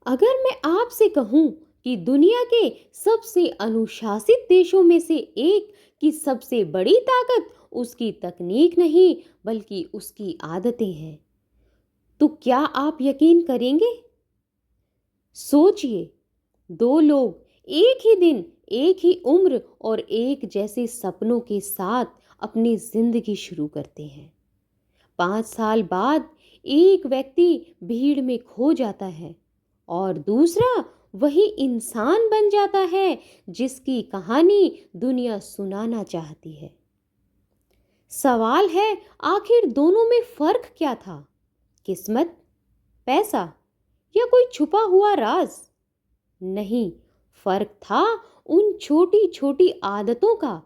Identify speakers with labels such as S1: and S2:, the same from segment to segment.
S1: अगर मैं आपसे कहूं कि दुनिया के सबसे अनुशासित देशों में से एक की सबसे बड़ी ताकत उसकी तकनीक नहीं बल्कि उसकी आदतें हैं, तो क्या आप यकीन करेंगे? सोचिए, दो लोग एक ही दिन, एक ही उम्र और एक जैसे सपनों के साथ अपनी जिंदगी शुरू करते हैं। 5 साल बाद एक व्यक्ति भीड़ में खो जाता है और दूसरा वही इंसान बन जाता है जिसकी कहानी दुनिया सुनाना चाहती है। सवाल है, आखिर दोनों में फर्क क्या था? किस्मत, पैसा या कोई छुपा हुआ राज? नहीं, फर्क था उन छोटी छोटी आदतों का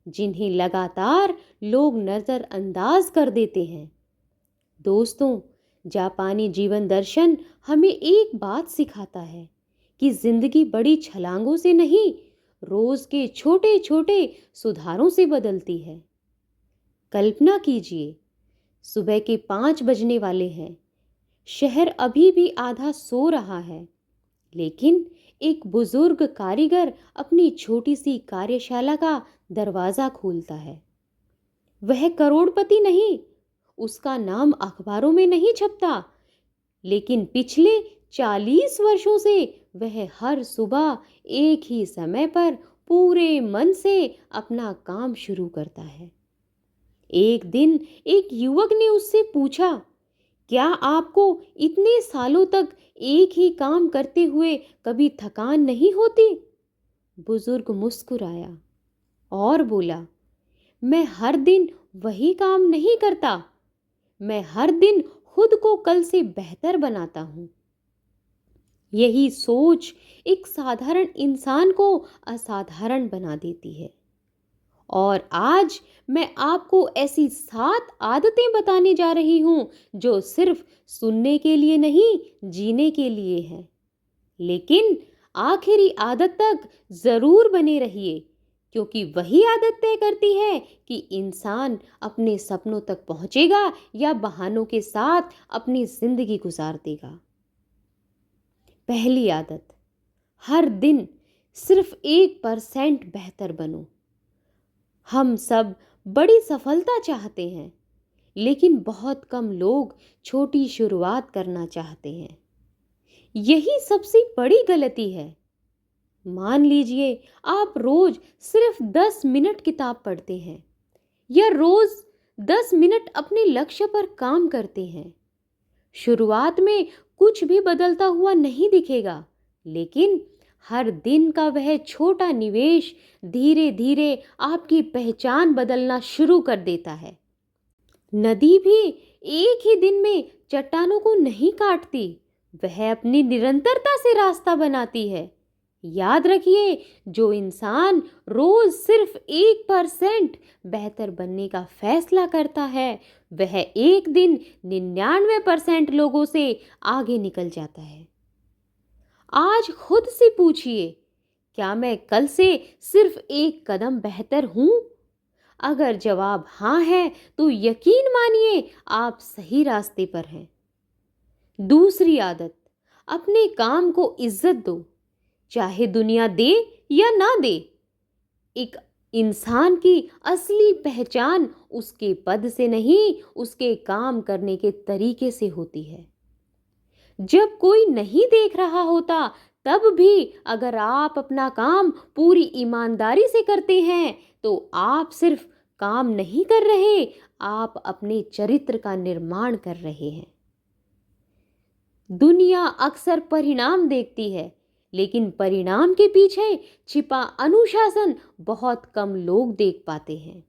S1: जिन्हें लगातार लोग नजरअंदाज कर देते हैं। दोस्तों, जापानी जीवन दर्शन हमें एक बात सिखाता है कि जिंदगी बड़ी छलांगों से नहीं, रोज के छोटे छोटे सुधारों से बदलती है। कल्पना कीजिए, सुबह के 5 बजने वाले हैं, शहर अभी भी आधा सो रहा है, लेकिन एक बुजुर्ग कारीगर अपनी छोटी सी कार्यशाला का दरवाजा खोलता है। वह करोड़पति नहीं, उसका नाम अखबारों में नहीं छपता, लेकिन पिछले 40 वर्षों से वह हर सुबह एक ही समय पर पूरे मन से अपना काम शुरू करता है। एक दिन एक युवक ने उससे पूछा, क्या आपको इतने सालों तक एक ही काम करते हुए कभी थकान नहीं होती? बुजुर्ग मुस्कुराया और बोला, मैं हर दिन वही काम नहीं करता, मैं हर दिन खुद को कल से बेहतर बनाता हूं। यही सोच एक साधारण इंसान को असाधारण बना देती है। और आज मैं आपको ऐसी 7 आदतें बताने जा रही हूं जो सिर्फ सुनने के लिए नहीं, जीने के लिए है। लेकिन आखिरी आदत तक जरूर बने रहिए, क्योंकि वही आदत तय करती है कि इंसान अपने सपनों तक पहुंचेगा या बहानों के साथ अपनी जिंदगी गुजार देगा। पहली आदत, हर दिन सिर्फ 1% बेहतर बनो। हम सब बड़ी सफलता चाहते हैं, लेकिन बहुत कम लोग छोटी शुरुआत करना चाहते हैं। यही सबसे बड़ी गलती है। मान लीजिए आप रोज सिर्फ 10 मिनट किताब पढ़ते हैं या रोज 10 मिनट अपने लक्ष्य पर काम करते हैं। शुरुआत में कुछ भी बदलता हुआ नहीं दिखेगा, लेकिन हर दिन का वह छोटा निवेश धीरे धीरे आपकी पहचान बदलना शुरू कर देता है। नदी भी एक ही दिन में चट्टानों को नहीं काटती, वह अपनी निरंतरता से रास्ता बनाती है। याद रखिए, जो इंसान रोज सिर्फ 1% बेहतर बनने का फैसला करता है, वह एक दिन 99% लोगों से आगे निकल जाता है। आज खुद से पूछिए, क्या मैं कल से सिर्फ एक कदम बेहतर हूं? अगर जवाब हाँ है, तो यकीन मानिए आप सही रास्ते पर हैं। दूसरी आदत, अपने काम को इज्जत दो, चाहे दुनिया दे या ना दे। एक इंसान की असली पहचान उसके पद से नहीं, उसके काम करने के तरीके से होती है। जब कोई नहीं देख रहा होता, तब भी अगर आप अपना काम पूरी ईमानदारी से करते हैं, तो आप सिर्फ काम नहीं कर रहे, आप अपने चरित्र का निर्माण कर रहे हैं। दुनिया अक्सर परिणाम देखती है, लेकिन परिणाम के पीछे छिपा अनुशासन बहुत कम लोग देख पाते हैं।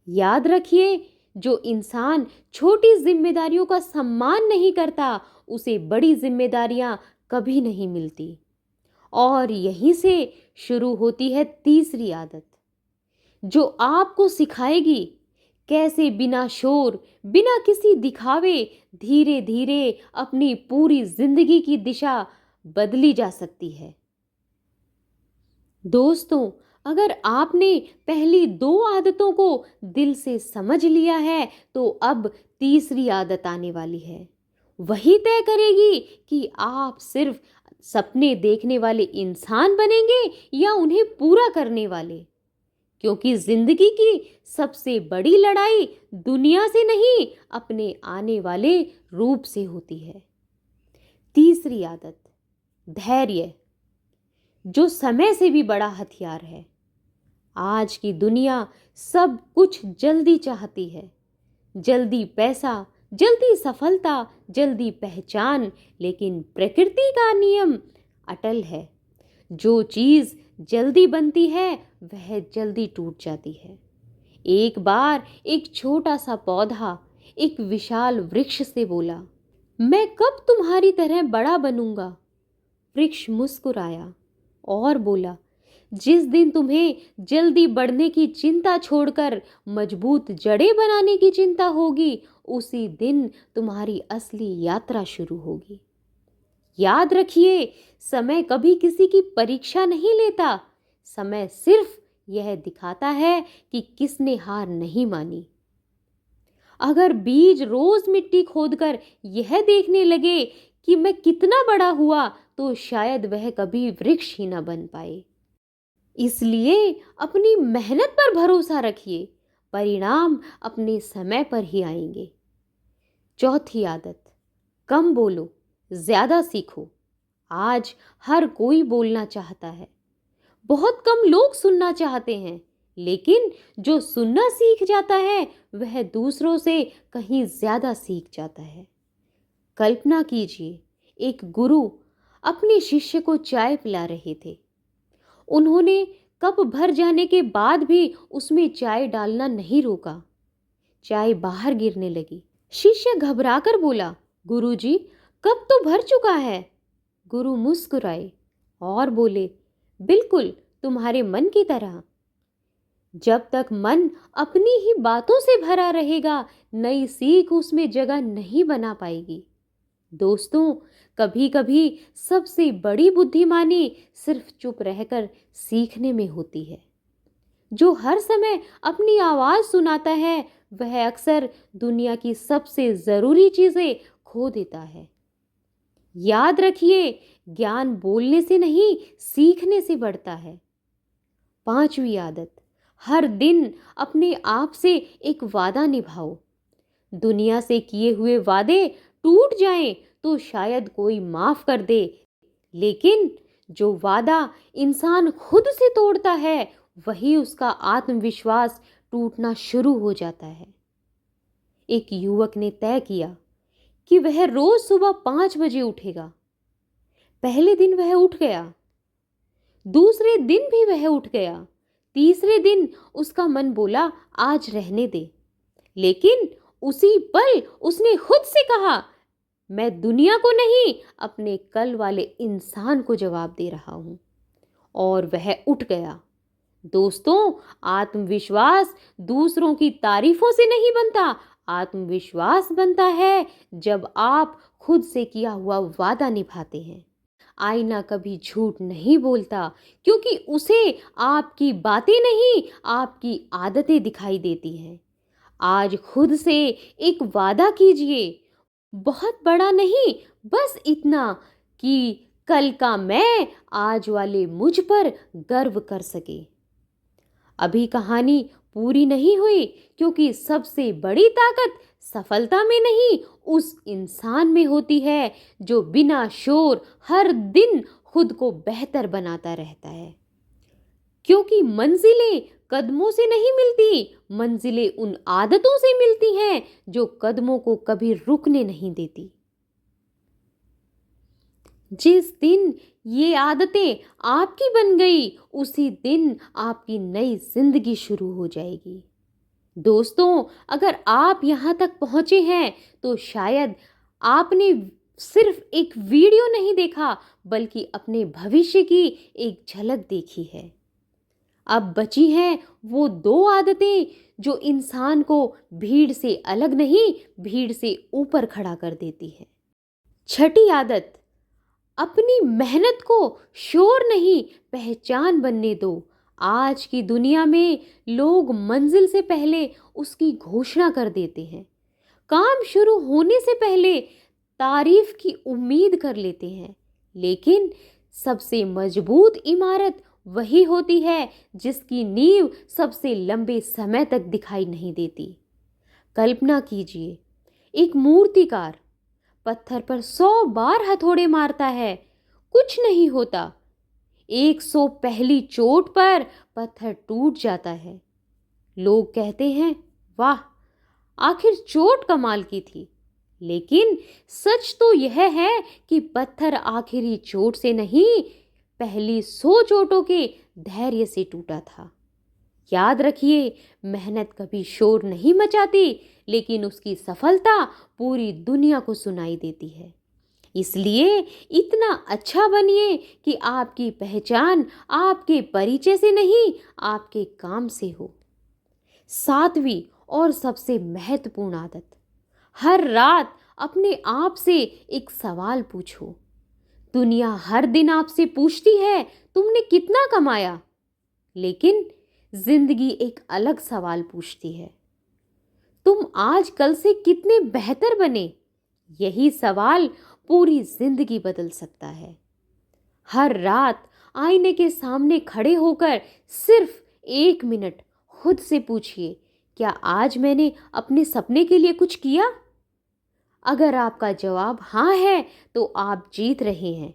S1: याद रखिए, जो इंसान छोटी जिम्मेदारियों का सम्मान नहीं करता, उसे बड़ी जिम्मेदारियां कभी नहीं मिलती। और यहीं से शुरू होती है तीसरी आदत, जो आपको सिखाएगी कैसे बिना शोर, बिना किसी दिखावे, धीरे धीरे अपनी पूरी जिंदगी की दिशा बदली जा सकती है। दोस्तों, अगर आपने पहली 2 आदतों को दिल से समझ लिया है, तो अब तीसरी आदत आने वाली है। वही तय करेगी कि आप सिर्फ सपने देखने वाले इंसान बनेंगे या उन्हें पूरा करने वाले। क्योंकि जिंदगी की सबसे बड़ी लड़ाई दुनिया से नहीं, अपने आने वाले रूप से होती है। तीसरी आदत, धैर्य, जो समय से भी बड़ा हथियार है। आज की दुनिया सब कुछ जल्दी चाहती है, जल्दी पैसा, जल्दी सफलता, जल्दी पहचान, लेकिन प्रकृति का नियम अटल है। जो चीज जल्दी बनती है वह जल्दी टूट जाती है। एक बार एक छोटा सा पौधा एक विशाल वृक्ष से बोला, मैं कब तुम्हारी तरह बड़ा बनूंगा। वृक्ष मुस्कुराया और बोला, जिस दिन तुम्हें जल्दी बढ़ने की चिंता छोड़कर मजबूत जड़ें बनाने की चिंता होगी, उसी दिन तुम्हारी असली यात्रा शुरू होगी। याद रखिए, समय कभी किसी की परीक्षा नहीं लेता। समय सिर्फ यह दिखाता है कि किसने हार नहीं मानी। अगर बीज रोज मिट्टी खोदकर यह देखने लगे कि मैं कितना बड़ा हुआ, तो शायद वह कभी वृक्ष ही न बन पाए। इसलिए अपनी मेहनत पर भरोसा रखिए, परिणाम अपने समय पर ही आएंगे। चौथी आदत, कम बोलो, ज्यादा सीखो। आज हर कोई बोलना चाहता है, बहुत कम लोग सुनना चाहते हैं, लेकिन जो सुनना सीख जाता है वह दूसरों से कहीं ज्यादा सीख जाता है। कल्पना कीजिए, एक गुरु अपने शिष्य को चाय पिला रहे थे। उन्होंने कप भर जाने के बाद भी उसमें चाय डालना नहीं रोका। चाय बाहर गिरने लगी। शिष्य घबराकर बोला, गुरुजी, कप तो भर चुका है। गुरु मुस्कुराए और बोले, बिल्कुल तुम्हारे मन की तरह। जब तक मन अपनी ही बातों से भरा रहेगा, नई सीख उसमें जगह नहीं बना पाएगी। दोस्तों, कभी कभी सबसे बड़ी बुद्धिमानी सिर्फ चुप रहकर सीखने में होती है। जो हर समय अपनी आवाज सुनाता है वह अक्सर दुनिया की सबसे जरूरी चीजें खो देता है। याद रखिए, ज्ञान बोलने से नहीं, सीखने से बढ़ता है। पांचवी आदत, हर दिन अपने आप से एक वादा निभाओ। दुनिया से किए हुए वादे टूट जाएं तो शायद कोई माफ कर दे, लेकिन जो वादा इंसान खुद से तोड़ता है वही उसका आत्मविश्वास टूटना शुरू हो जाता है। एक युवक ने तय किया कि वह रोज सुबह 5 बजे उठेगा। पहले दिन वह उठ गया, दूसरे दिन भी वह उठ गया, तीसरे दिन उसका मन बोला आज रहने दे, लेकिन उसी पल उसने खुद से कहा, मैं दुनिया को नहीं, अपने कल वाले इंसान को जवाब दे रहा हूं, और वह उठ गया। दोस्तों, आत्मविश्वास दूसरों की तारीफों से नहीं बनता, आत्मविश्वास बनता है जब आप खुद से किया हुआ वादा निभाते हैं। आईना कभी झूठ नहीं बोलता, क्योंकि उसे आपकी बातें नहीं, आपकी आदतें दिखाई देती हैं। आज खुद से एक वादा कीजिए, बहुत बड़ा नहीं, बस इतना कि कल का मैं आज वाले मुझ पर गर्व कर सके। अभी कहानी पूरी नहीं हुई, क्योंकि सबसे बड़ी ताकत सफलता में नहीं, उस इंसान में होती है जो बिना शोर हर दिन खुद को बेहतर बनाता रहता है। क्योंकि मंजिलें कदमों से नहीं मिलती, मंजिलें उन आदतों से मिलती हैं जो कदमों को कभी रुकने नहीं देती। जिस दिन ये आदतें आपकी बन गई, उसी दिन आपकी नई जिंदगी शुरू हो जाएगी। दोस्तों, अगर आप यहाँ तक पहुंचे हैं तो शायद आपने सिर्फ एक वीडियो नहीं देखा, बल्कि अपने भविष्य की एक झलक देखी है। अब बची हैं वो 2 आदतें जो इंसान को भीड़ से अलग नहीं, भीड़ से ऊपर खड़ा कर देती है। छठी आदत, अपनी मेहनत को शोर नहीं, पहचान बनने दो। आज की दुनिया में लोग मंजिल से पहले उसकी घोषणा कर देते हैं, काम शुरू होने से पहले तारीफ की उम्मीद कर लेते हैं, लेकिन सबसे मजबूत इमारत वही होती है जिसकी नींव सबसे लंबे समय तक दिखाई नहीं देती। कल्पना कीजिए, एक मूर्तिकार पत्थर पर 100 बार हथौड़े मारता है, कुछ नहीं होता। 100 पहली चोट पर पत्थर टूट जाता है। लोग कहते हैं, वाह, आखिर चोट कमाल की थी। लेकिन सच तो यह है कि पत्थर आखिरी चोट से नहीं, पहली 100 चोटों के धैर्य से टूटा था। याद रखिए, मेहनत कभी शोर नहीं मचाती, लेकिन उसकी सफलता पूरी दुनिया को सुनाई देती है। इसलिए इतना अच्छा बनिए कि आपकी पहचान आपके परिचय से नहीं, आपके काम से हो। 7वीं और सबसे महत्वपूर्ण आदत, हर रात अपने आप से एक सवाल पूछो। दुनिया हर दिन आपसे पूछती है, तुमने कितना कमाया? लेकिन जिंदगी एक अलग सवाल पूछती है, तुम आज कल से कितने बेहतर बने? यही सवाल पूरी जिंदगी बदल सकता है। हर रात आईने के सामने खड़े होकर सिर्फ 1 मिनट खुद से पूछिए, क्या आज मैंने अपने सपने के लिए कुछ किया? अगर आपका जवाब हाँ है तो आप जीत रहे हैं।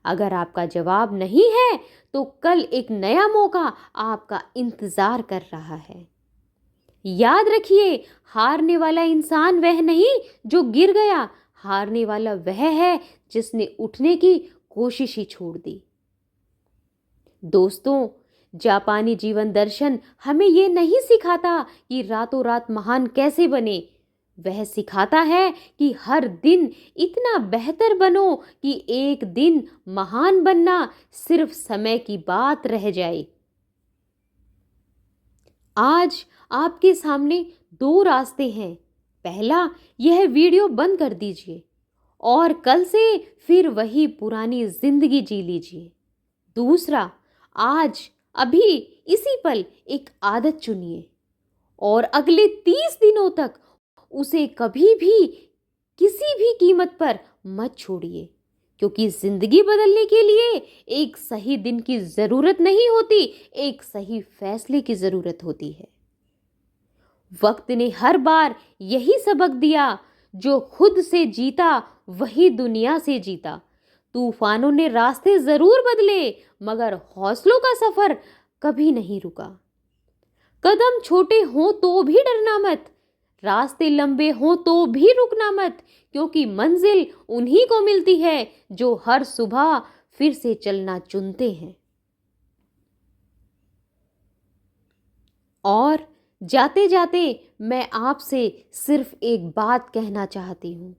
S1: अगर आपका जवाब नहीं है तो कल एक नया मौका आपका इंतजार कर रहा है। याद रखिए, हारने वाला इंसान वह नहीं जो गिर गया, हारने वाला वह है जिसने उठने की कोशिश ही छोड़ दी। दोस्तों, जापानी जीवन दर्शन हमें यह नहीं सिखाता कि रातों रात महान कैसे बने। वह सिखाता है कि हर दिन इतना बेहतर बनो कि एक दिन महान बनना सिर्फ समय की बात रह जाए। आज आपके सामने 2 रास्ते हैं। पहला, यह वीडियो बंद कर दीजिए और कल से फिर वही पुरानी जिंदगी जी लीजिए। दूसरा, आज अभी इसी पल एक आदत चुनिए और अगले 30 दिनों तक उसे कभी भी किसी भी कीमत पर मत छोड़िए, क्योंकि जिंदगी बदलने के लिए एक सही दिन की जरूरत नहीं होती, एक सही फैसले की जरूरत होती है। वक्त ने हर बार यही सबक दिया, जो खुद से जीता वही दुनिया से जीता। तूफानों ने रास्ते जरूर बदले, मगर हौसलों का सफर कभी नहीं रुका। कदम छोटे हों तो भी डरना मत, रास्ते लंबे हों तो भी रुकना मत, क्योंकि मंजिल उन्हीं को मिलती है जो हर सुबह फिर से चलना चुनते हैं। और जाते जाते मैं आपसे सिर्फ एक बात कहना चाहती हूँ।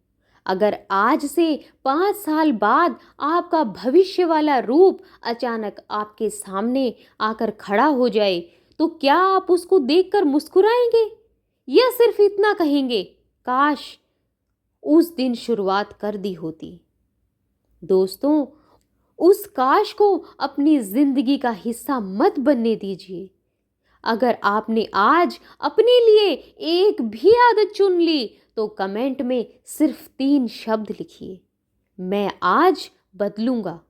S1: अगर आज से 5 साल बाद आपका भविष्य वाला रूप अचानक आपके सामने आकर खड़ा हो जाए, तो क्या आप उसको देखकर मुस्कुराएंगे या सिर्फ इतना कहेंगे, काश उस दिन शुरुआत कर दी होती? दोस्तों, उस काश को अपनी जिंदगी का हिस्सा मत बनने दीजिए। अगर आपने आज अपने लिए एक भी आदत चुन ली, तो कमेंट में सिर्फ 3 शब्द लिखिए, मैं आज बदलूंगा।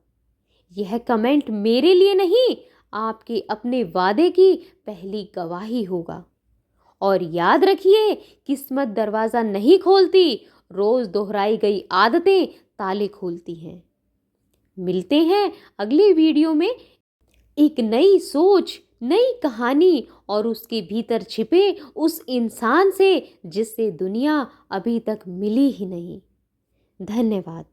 S1: यह कमेंट मेरे लिए नहीं, आपके अपने वादे की पहली गवाही होगा। और याद रखिए, किस्मत दरवाजा नहीं खोलती, रोज दोहराई गई आदतें ताले खोलती हैं। मिलते हैं अगले वीडियो में एक नई सोच, नई कहानी और उसके भीतर छिपे उस इंसान से जिससे दुनिया अभी तक मिली ही नहीं। धन्यवाद।